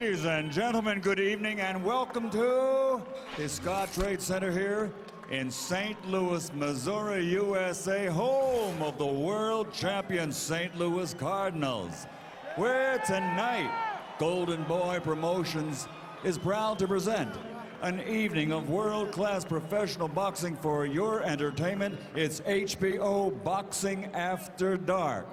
Ladies and gentlemen, good evening and welcome to the Scottrade Center here in St. Louis, Missouri, USA, home of the world champion St. Louis Cardinals, where tonight Golden Boy Promotions is proud to present an evening of world-class professional boxing for your entertainment. It's HBO Boxing After Dark.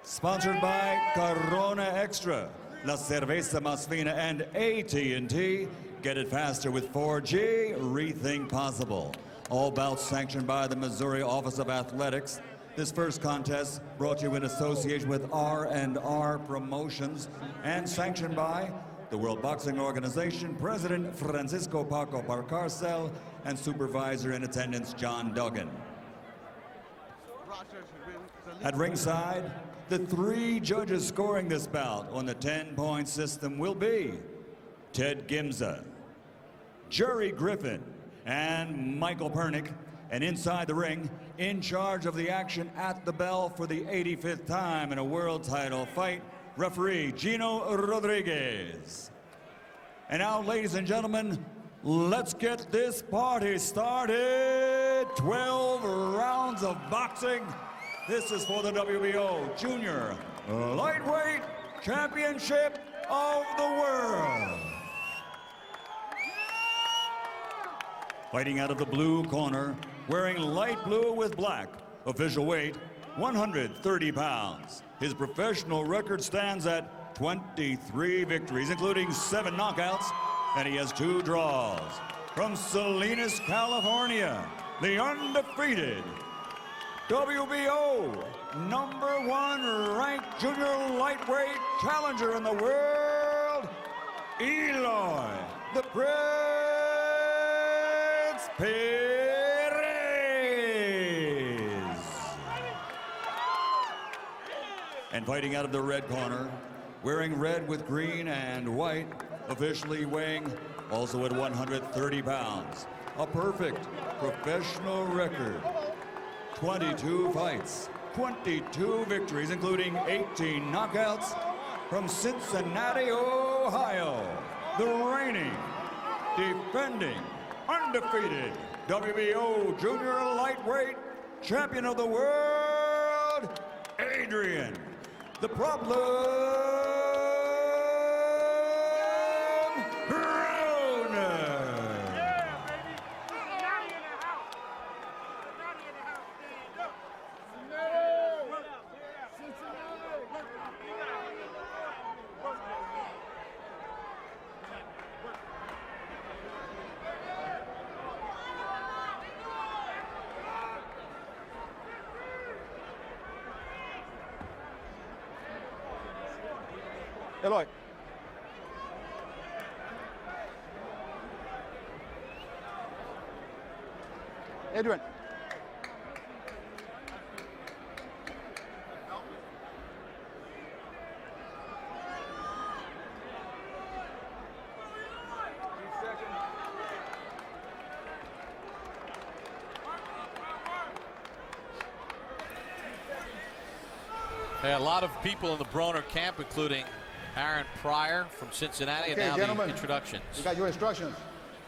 Sponsored by Corona Extra, La Cerveza Más Fina, and AT&T. Get it faster with 4G. Rethink possible. All bouts sanctioned by the Missouri Office of Athletics. This first contest brought to you in association with R&R Promotions and sanctioned by the World Boxing Organization, President Francisco Paco Parcarcel, and Supervisor in attendance John Duggan. At ringside, the three judges scoring this bout on the 10-point system will be Ted Gimza, Jerry Griffin, and Michael Pernick. And inside the ring, in charge of the action at the bell for the 85th time in a world title fight, referee Gino Rodriguez. And now, ladies and gentlemen, let's get this party started. 12 rounds of boxing. This is for the WBO Junior Lightweight Championship of the World. Fighting out of the blue corner, wearing light blue with black, official weight 130 pounds. His professional record stands at 23 victories, including 7 knockouts, and he has 2 draws. From Salinas, California, the undefeated WBO #1 ranked junior lightweight challenger in the world, Eloy, the Prince Perez. And fighting out of the red corner, wearing red with green and white, officially weighing also at 130 pounds. A perfect professional record. 22 fights, 22 victories, including 18 knockouts. From Cincinnati, Ohio, the reigning, defending, undefeated WBO Junior Lightweight Champion of the World, Adrien the Problem Broner. Eloy. Adrien. A lot of people in the Broner camp, including Aaron Pryor from Cincinnati, Okay, and now gentlemen, the introductions. You got your instructions.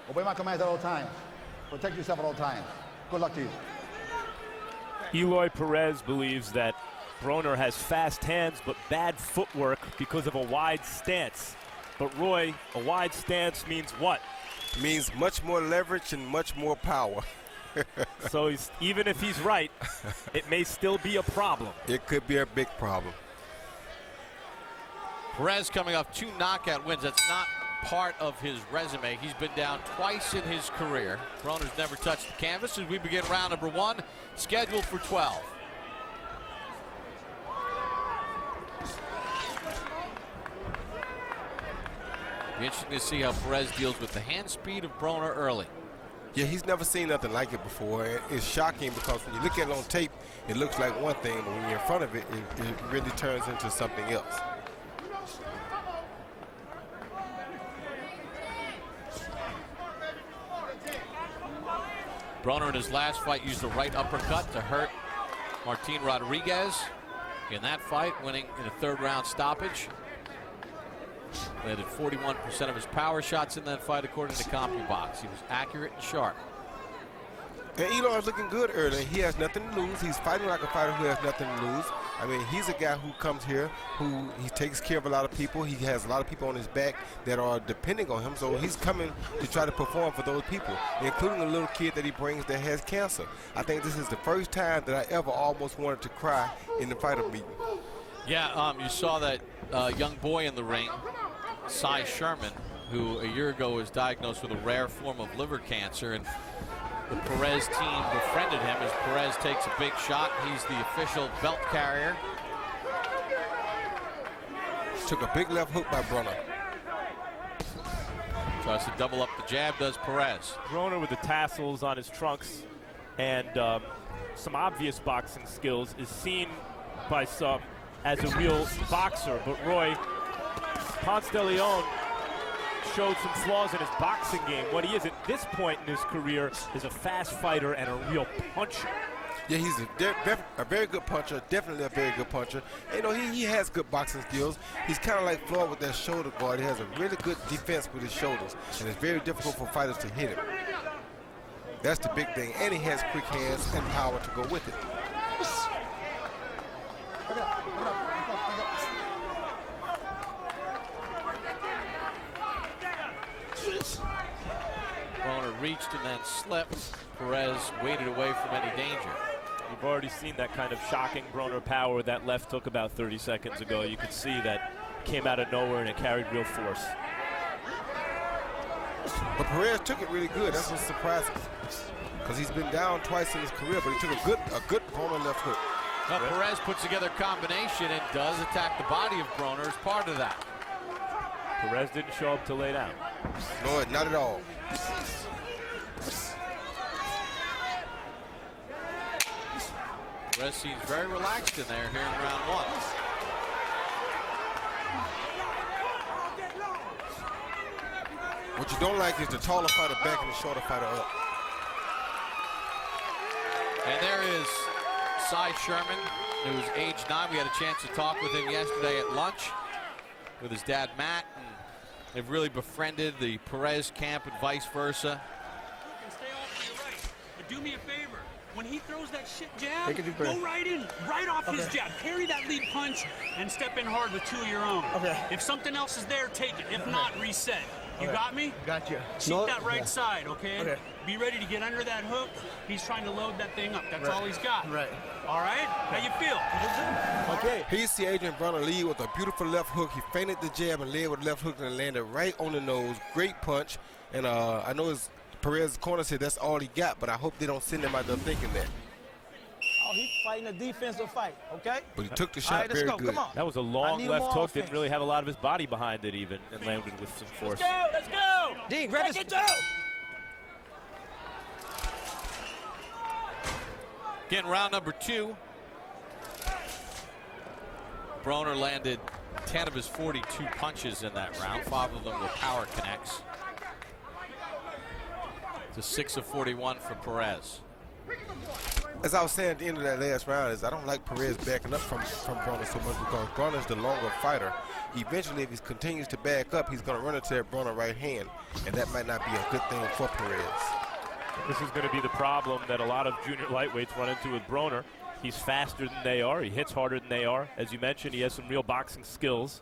Obey my commands at all times. Protect yourself at all times. Good luck to you. Eloy Perez believes that Broner has fast hands but bad footwork because of a wide stance. But Roy, a wide stance means what? Means much more leverage and much more power. So even if he's right, it may still be a problem. It could be a big problem. Perez coming off 2 knockout wins. That's not part of his resume. He's been down twice in his career. Broner's never touched the canvas as we begin round number 1, scheduled for 12. Be interesting to see how Perez deals with the hand speed of Broner early. Yeah, he's never seen nothing like it before. It's shocking because when you look at it on tape, it looks like one thing, but when you're in front of it, it really turns into something else. Broner in his last fight used a right uppercut to hurt Martin Rodriguez in that fight, winning in a 3rd round stoppage. Landed 41% of his power shots in that fight, according to CompuBox. He was accurate and sharp. And Eloy is looking good early. He has nothing to lose. He's fighting like a fighter who has nothing to lose. I mean, he's a guy who comes here, who he takes care of a lot of people. He has a lot of people on his back that are depending on him. So he's coming to try to perform for those people, including a little kid that he brings that has cancer. I think this is the first time that I ever almost wanted to cry in the fighter meeting. Yeah, you saw that young boy in the ring, Cy Sherman, who a year ago was diagnosed with a rare form of liver cancer, and the Perez team befriended him as Perez takes a big shot. He's the official belt carrier. Took a big left hook by Broner. Tries to double up the jab, does Perez. Broner with the tassels on his trunks and some obvious boxing skills is seen by some as a real boxer, but Roy Ponce de Leon showed some flaws in his boxing game. What he is at this point in his career is a fast fighter and a real puncher. Yeah, he's a very good puncher, definitely a very good puncher. You know, he has good boxing skills. He's kind of like Floyd with that shoulder guard. He has a really good defense with his shoulders, and it's very difficult for fighters to hit him. That's the big thing, and he has quick hands and power to go with it. Broner reached and then slipped. Perez waited away from any danger. You've already seen that kind of shocking Broner power with that left hook about 30 seconds ago. You could see that came out of nowhere and it carried real force. But Perez took it really good. That's what's surprising. Because he's been down twice in his career, but he took a good Broner left hook. Now Perez puts together a combination and does attack the body of Broner as part of that. Perez didn't show up to lay down. No, not at all. Perez seems very relaxed in there here in round one. What you don't like is the taller fighter back and the shorter fighter up. And there is Cy Sherman, who's age 9. We had a chance to talk with him yesterday at lunch with his dad, Matt. And they've really befriended the Perez camp and vice versa. You can stay off to your right, but do me a favor. When he throws that shit jab, go right in, right off his jab. Carry that lead punch and step in hard with 2 of your own. If something else is there, take it. If not, reset. You got me? Got you. Keep that right side, okay? Be ready to get under that hook. He's trying to load that thing up. That's all he's got. All right? How you feel? Okay. Here you see Adrien Broner lead with a beautiful left hook. He feinted the jab and led with left hook and landed right on the nose. Great punch. And I know his Perez's corner said that's all he got, but I hope they don't send him out there thinking that. Oh, he's fighting a defensive fight, okay? But he took the shot very good. Come on. That was a long left hook. Didn't really have a lot of his body behind it even, and landed with some force. Let's go! Dean, grab his... Again, round number 2. Broner landed 10 of his 42 punches in that round. 5 of them were power connects. It's a 6 of 41 for Perez. As I was saying at the end of that last round, is I don't like Perez backing up from Broner so much because Broner's the longer fighter. Eventually, if he continues to back up, he's going to run into that Broner right hand, and that might not be a good thing for Perez. This is going to be the problem that a lot of junior lightweights run into with Broner. He's faster than they are. He hits harder than they are. As you mentioned, he has some real boxing skills.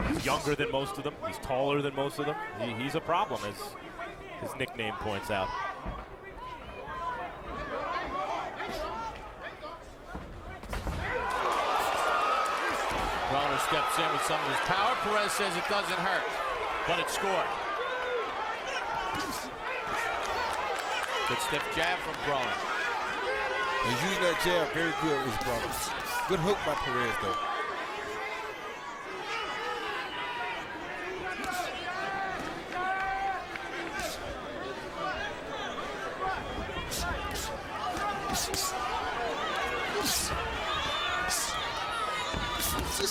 He's younger than most of them. He's taller than most of them. He's a problem, as his nickname points out. Broner steps in with some of his power. Perez says it doesn't hurt, but it scored. Good stiff jab from Broner. He's using that jab very good with Broner. Good hook by Perez, though.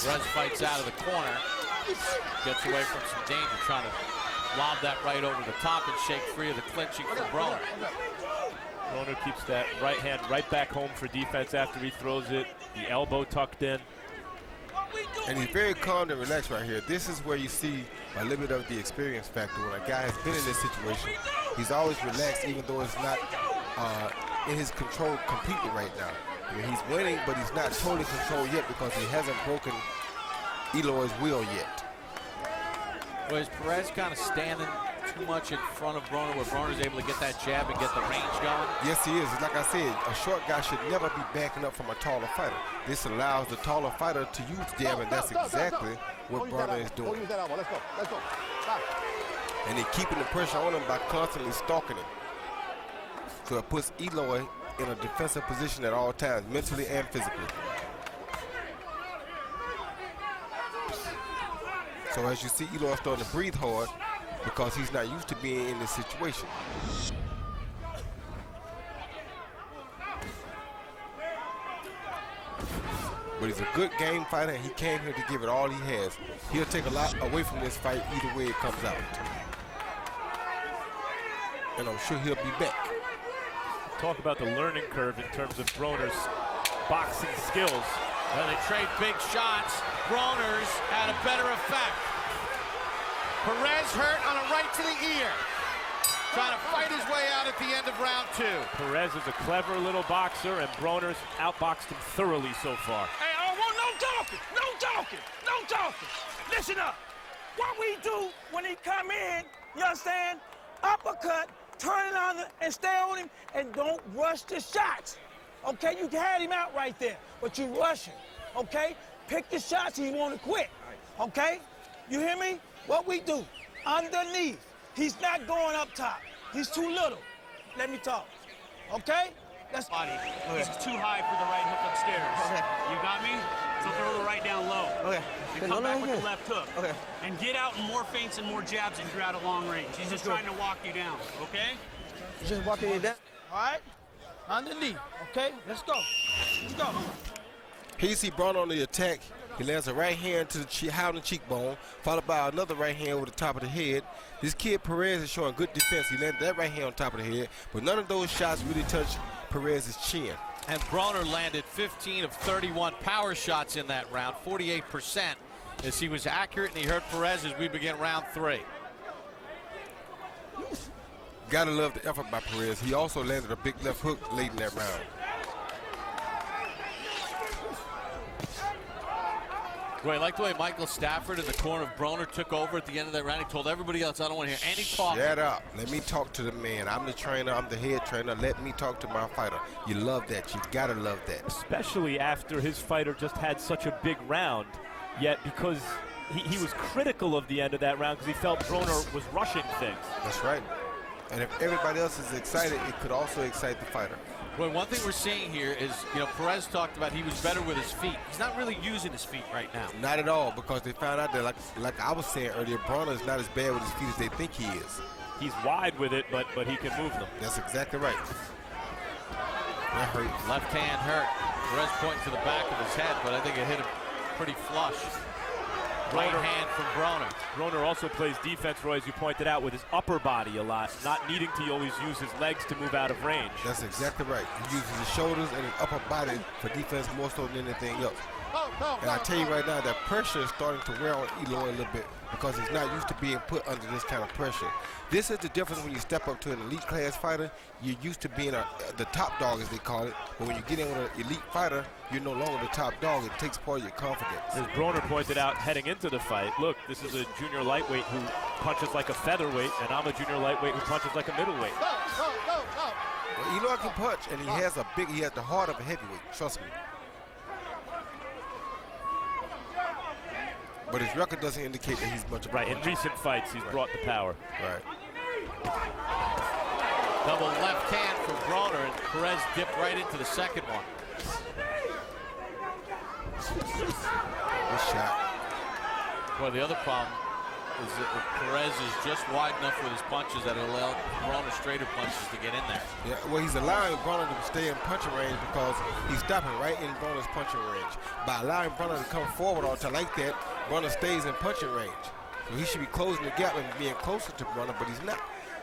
Perez fights out of the corner, gets away from some danger, trying to lob that right over the top and shake free of the clinching from Broner. Broner keeps that right hand right back home for defense after he throws it. The elbow tucked in. And he's very calm and relaxed right here. This is where you see a little bit of the experience factor. When a guy has been in this situation, he's always relaxed, even though it's not in his control completely right now. I mean, he's winning, but he's not totally controlled yet because he hasn't broken Eloy's will yet. Well, is Perez kind of standing too much in front of Broner, where Broner's able to get that jab and get the range going? Yes, he is. Like I said, a short guy should never be backing up from a taller fighter. This allows the taller fighter to use jab, and that's exactly what Broner is doing. Let's go. Let's go. Stop. And they're keeping the pressure on him by constantly stalking him. So it puts Eloy in a defensive position at all times, mentally and physically. So as you see, Eloy starting to breathe hard because he's not used to being in this situation. But he's a good game fighter, and he came here to give it all he has. He'll take a lot away from this fight either way it comes out. And I'm sure he'll be back. Talk about the learning curve in terms of Broner's boxing skills. Well, they trade big shots. Broner's had a better effect. Perez hurt on a right to the ear. Trying to fight his way out at the end of round 2. Perez is a clever little boxer, and Broner's outboxed him thoroughly so far. Hey, I don't want no talking. No talking. No talking. Listen up. What we do when he come in, you understand? Uppercut, turn it on and stay on him, and don't rush the shots. Okay, you had him out right there, but you rush him. Okay, pick the shots he want to quit. Okay, you hear me? What we do, underneath. He's not going up top. He's too little. Let me talk. Okay? That's body. He's too high for the right hook upstairs. Okay. You got me? So throw the right down low. Okay. And come back with the left hook. Okay. And get out in more feints and more jabs and you're out of long range. He's just trying to walk you down, okay? Just walking it down. All right? Underneath. Okay? Let's go. Let's go. Here you see Broner on the attack. He lands a right hand to the high on the cheekbone, followed by another right hand over the top of the head. This kid Perez is showing good defense. He landed that right hand on top of the head, but none of those shots really touched Perez's chin. And Broner landed 15 of 31 power shots in that round, 48%, as he was accurate, and he hurt Perez as we begin round 3. Gotta love the effort by Perez. He also landed a big left hook late in that round. Roy, I like the way Michael Stafford in the corner of Broner took over at the end of that round. He told everybody else, I don't want to hear any talk. Shut up. Let me talk to the man. I'm the trainer. I'm the head trainer. Let me talk to my fighter. You love that. You gotta love that. Especially after his fighter just had such a big round, yet because he was critical of the end of that round because he felt Broner was rushing things. That's right. And if everybody else is excited, it could also excite the fighter. Well, one thing we're seeing here is, Perez talked about he was better with his feet. He's not really using his feet right now. Not at all, because they found out that, like I was saying earlier, Broner is not as bad with his feet as they think he is. He's wide with it, but he can move them. That's exactly right. That hurt. Left hand hurt. Perez pointing to the back of his head, but I think it hit him pretty flush. Right hand from Broner. Broner also plays defense, Roy, as you pointed out, with his upper body a lot, not needing to always use his legs to move out of range. That's exactly right. He uses his shoulders and his upper body for defense more so than anything else. And I tell you right now, that pressure is starting to wear on Eloy a little bit because he's not used to being put under this kind of pressure. This is the difference when you step up to an elite class fighter. You're used to being the top dog, as they call it. But when you get in with an elite fighter, you're no longer the top dog. It takes part of your confidence. As Broner pointed out heading into the fight, look, this is a junior lightweight who punches like a featherweight, and I'm a junior lightweight who punches like a middleweight. Well, Eloy can punch, and he has the heart of a heavyweight. Trust me. But his record doesn't indicate that he's much of a puncher. In recent fights, he's brought the power. Right. Double left hand from Broner, and Perez dipped right into the second one. Good shot. Well, the other problem is that Perez is just wide enough with his punches that it'll allow Broner straighter punches to get in there. Yeah, well, he's allowing Broner to stay in punching range because he's stopping right in Broner's punching range. By allowing Broner to come forward all the time like that, Broner stays in punching range. So he should be closing the gap and being closer to Broner, but he's not.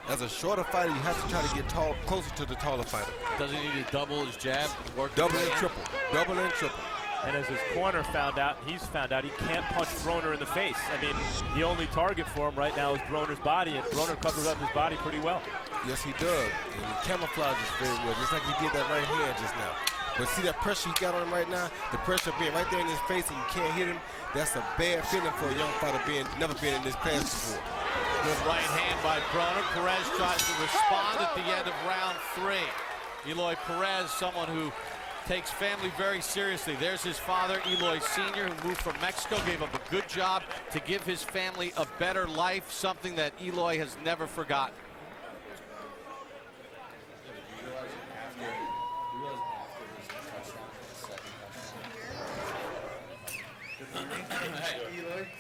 As a shorter fighter, you have to try to get closer to the taller fighter. Doesn't he need to double his jab and work? Double and triple. Double and triple. And as his corner found out, he's found out he can't punch Broner in the face. I mean, the only target for him right now is Broner's body, and Broner covers up his body pretty well. Yes, he does. And he camouflages very well, just like he did that right hand just now. But see that pressure he got on him right now? The pressure being right there in his face and you can't hit him, that's a bad feeling for a young fighter never been in this class before. Good right hand by Broner. Perez tries to respond at the end of round 3. Eloy Perez, someone who takes family very seriously. There's his father, Eloy Sr., who moved from Mexico, gave up a good job to give his family a better life, something that Eloy has never forgotten.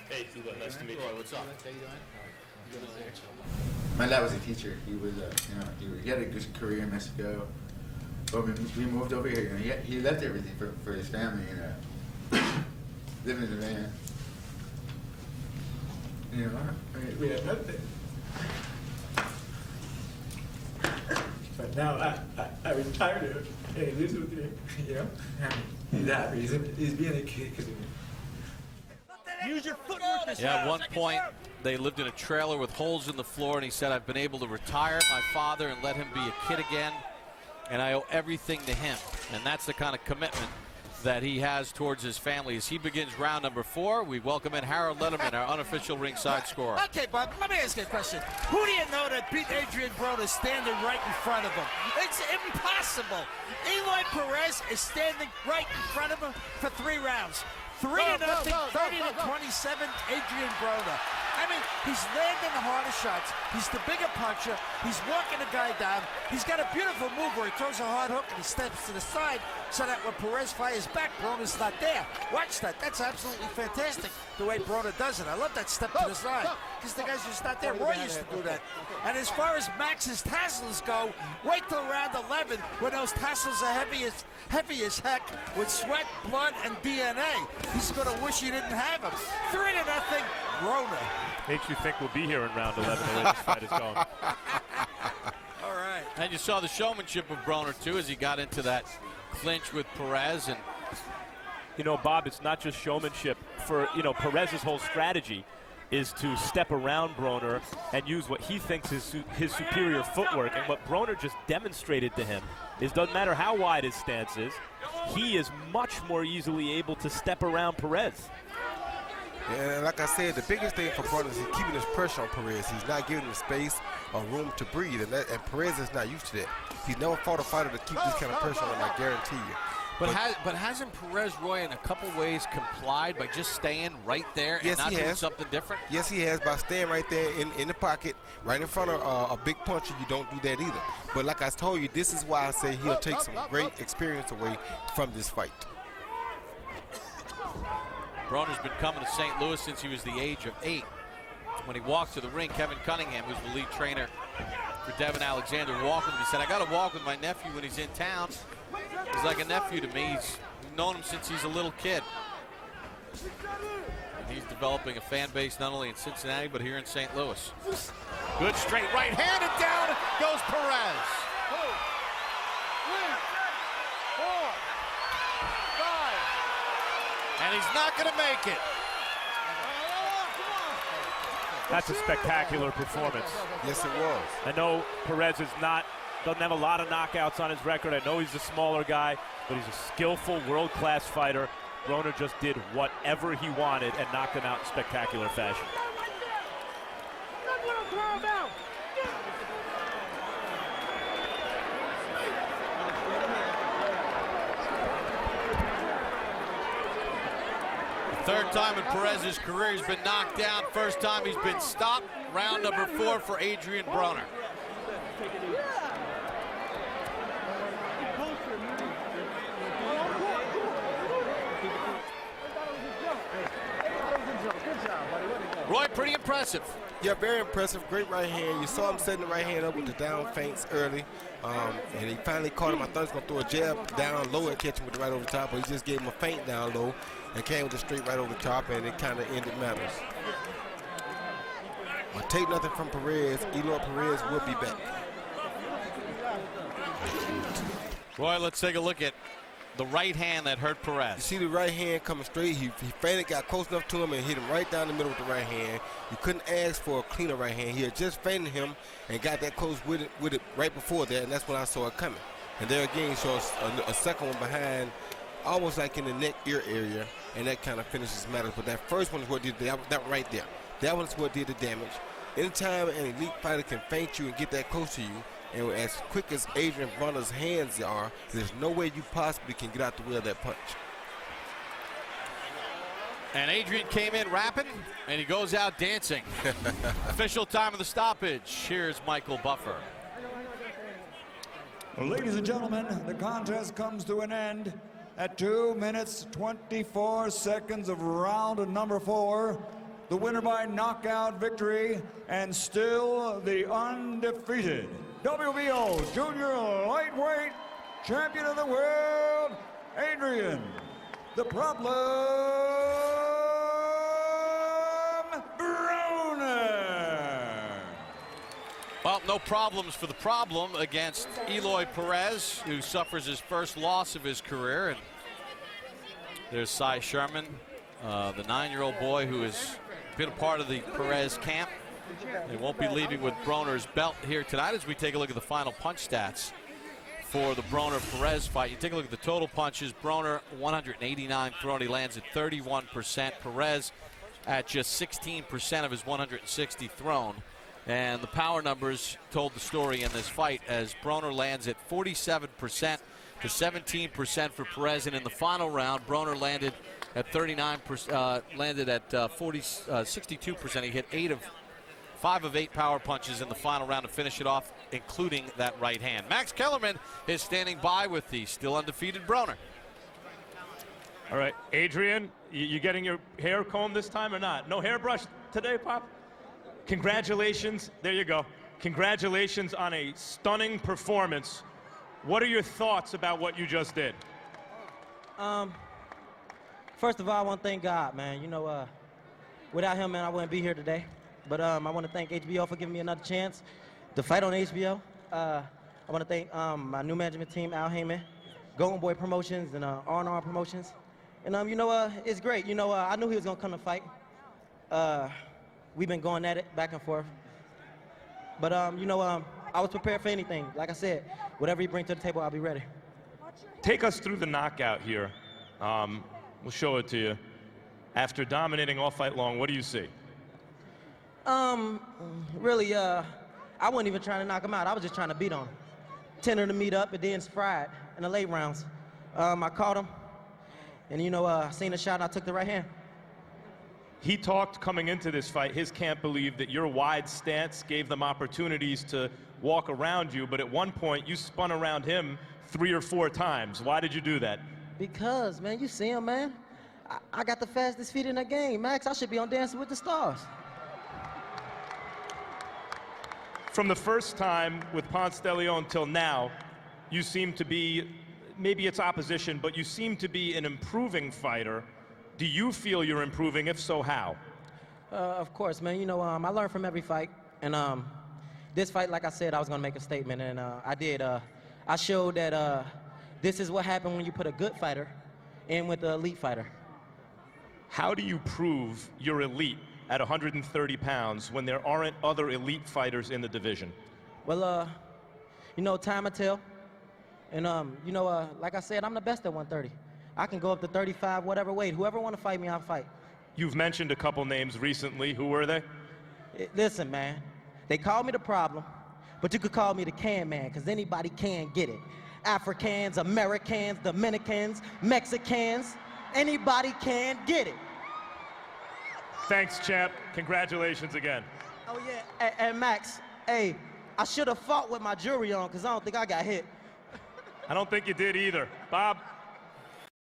Hey, Eloy, nice to meet you. What's up? My dad was a teacher. He was, he had a good career in Mexico. But when we moved over here, he left everything for his family, living in the van. We had nothing. But now I retired and he lives with me, and he's happy. He's being a kid because of me. Use your footwork. Yeah, at one point, they lived in a trailer with holes in the floor, and he said, I've been able to retire my father and let him be a kid again, and I owe everything to him. And that's the kind of commitment that he has towards his family. As he begins round number 4, we welcome in Harold Letterman, our unofficial ringside scorer. Okay, Bob, let me ask you a question. Who do you know that beat Adrien Broner standing right in front of him? It's impossible. Eloy Perez is standing right in front of him for 3 rounds. 3-0, 30-27, Adrien Broner. I mean, he's landing the harder shots. He's the bigger puncher. He's walking the guy down. He's got a beautiful move where he throws a hard hook and he steps to the side so that when Perez fires back, Broner's not there. Watch that. That's absolutely fantastic, the way Broner does it. I love that step to the side because the guy's just not there. Roy used to do that. And as far as Max's tassels go, wait till round 11 when those tassels are heavy as heck with sweat, blood, and DNA. He's going to wish he didn't have them. 3-0, Broner. Makes you think we'll be here in round 11 the way this fight is going. All right. And you saw the showmanship of Broner, too, as he got into that clinch with Perez. And you know, Bob, it's not just showmanship. For, Perez's whole strategy is to step around Broner and use what he thinks is his superior footwork. And what Broner just demonstrated to him is doesn't matter how wide his stance is, he is much more easily able to step around Perez. And like I said, the biggest thing for Broner is he's keeping his pressure on Perez. He's not giving him space or room to breathe, and Perez is not used to that. He's never fought a fighter to keep this kind of pressure on him, I guarantee you. But hasn't Perez, Roy, in a couple ways complied by just staying right there and not doing something different? Yes, he has. By staying right there in the pocket, right in front of a big puncher, you don't do that either. But like I told you, this is why I say he'll take some great experience away from this fight. Broner's been coming to St. Louis since he was the age of 8. When he walked to the ring, Kevin Cunningham, who's the lead trainer for Devin Alexander, walked with him. He said, I got to walk with my nephew when he's in town. He's like a nephew to me. He's known him since he's a little kid. And he's developing a fan base not only in Cincinnati, but here in St. Louis. Good straight right hand, and down goes Perez. 2, 3, 4, 5. And he's not going to make it. That's a spectacular performance. Yes, it was. I know Perez doesn't have a lot of knockouts on his record. I know he's a smaller guy, but he's a skillful, world-class fighter. Broner just did whatever he wanted and knocked him out in spectacular fashion. Third time in Perez's career he's been knocked down. First time he's been stopped. Round number 4 for Adrien Broner. Roy, pretty impressive. Yeah, very impressive. Great right hand. You saw him setting the right hand up with the down feints early. And he finally caught him. I thought he was going to throw a jab down low and catch him with the right over the top, but he just gave him a feint down low and came with a straight right over the top, and it kind of ended matters. But take nothing from Perez. Eloy Perez will be back. Roy, let's take a look at the right hand that hurt Perez. You see the right hand coming straight. He feinted, got close enough to him, and hit him right down the middle with the right hand. You couldn't ask for a cleaner right hand. He had just feinted him and got that close with it right before that, and that's when I saw it coming. And there again, he saw a second one behind, almost like in the neck ear area, and that kind of finishes matters. But that first one is what did that right there. That one's what did the damage. Anytime an elite fighter can feint you and get that close to you, and as quick as Adrien Broner's hands are, there's no way you possibly can get out the way of that punch. And Adrien came in rapping, and he goes out dancing. Official time of the stoppage. Here's Michael Buffer. Ladies and gentlemen, the contest comes to an end at 2 minutes, 24 seconds of round number 4. The winner by knockout victory, and still the undefeated WBO Junior Lightweight Champion of the World, Adrien "The Problem" Broner. Well, no problems for the problem against Eloy Perez, who suffers his first loss of his career. And there's Cy Sherman, the 9-year-old boy who has been a part of the Perez camp. They won't be leaving with Broner's belt here tonight as we take a look at the final punch stats for the Broner-Perez fight. You take a look at the total punches. Broner, 189 thrown. He lands at 31%. Perez at just 16% of his 160 thrown. And the power numbers told the story in this fight as Broner lands at 47% to 17% for Perez. And in the final round, Broner landed at 39%, landed at 62%. He hit 5 of 8 power punches in the final round to finish it off, including that right hand. Max Kellerman is standing by with the still undefeated Broner. All right, Adrien, you getting your hair combed this time or not? No hairbrush today, Pop? Congratulations. There you go. Congratulations on a stunning performance. What are your thoughts about what you just did? First of all, I want to thank God, man. You know, without him, man, I wouldn't be here today. But I want to thank HBO for giving me another chance to fight on HBO. I want to thank my new management team, Al Heyman, Golden Boy Promotions, and R&R Promotions. And, you know, it's great. You know, I knew he was going to come and fight. We've been going at it back and forth. But, you know, I was prepared for anything. Like I said, whatever he brings to the table, I'll be ready. Take us through the knockout here. We'll show it to you. After dominating all fight long, what do you see? Really, I wasn't even trying to knock him out. I was just trying to beat on him. Tender to meet up, and then fried in the late rounds. I caught him, and, you know, I seen the shot, and I took the right hand. He talked coming into this fight, his camp believed that your wide stance gave them opportunities to walk around you, but at one point you spun around him 3 or 4 times. Why did you do that? Because, man, you see him, man. I got the fastest feet in the game, Max. I should be on Dancing with the Stars. From the first time with Ponce de Leon until now, you seem to be, maybe it's opposition, but you seem to be an improving fighter. Do you feel you're improving? If so, how? Of course, man. You know, I learned from every fight. And this fight, like I said, I was going to make a statement, and I did. I showed that this is what happened when you put a good fighter in with an elite fighter. How do you prove you're elite at 130 pounds when there aren't other elite fighters in the division? Well, you know, time will tell. And, you know, like I said, I'm the best at 130. I can go up to 35, whatever weight. Whoever want to fight me, I'll fight. You've mentioned a couple names recently. Who were they? Listen, man, they call me the problem, but you could call me the can man, because anybody can get it. Africans, Americans, Dominicans, Mexicans, anybody can get it. Thanks, champ. Congratulations again. Oh, yeah, and Max, hey, I should have fought with my jewelry on, because I don't think I got hit. I don't think you did either. Bob?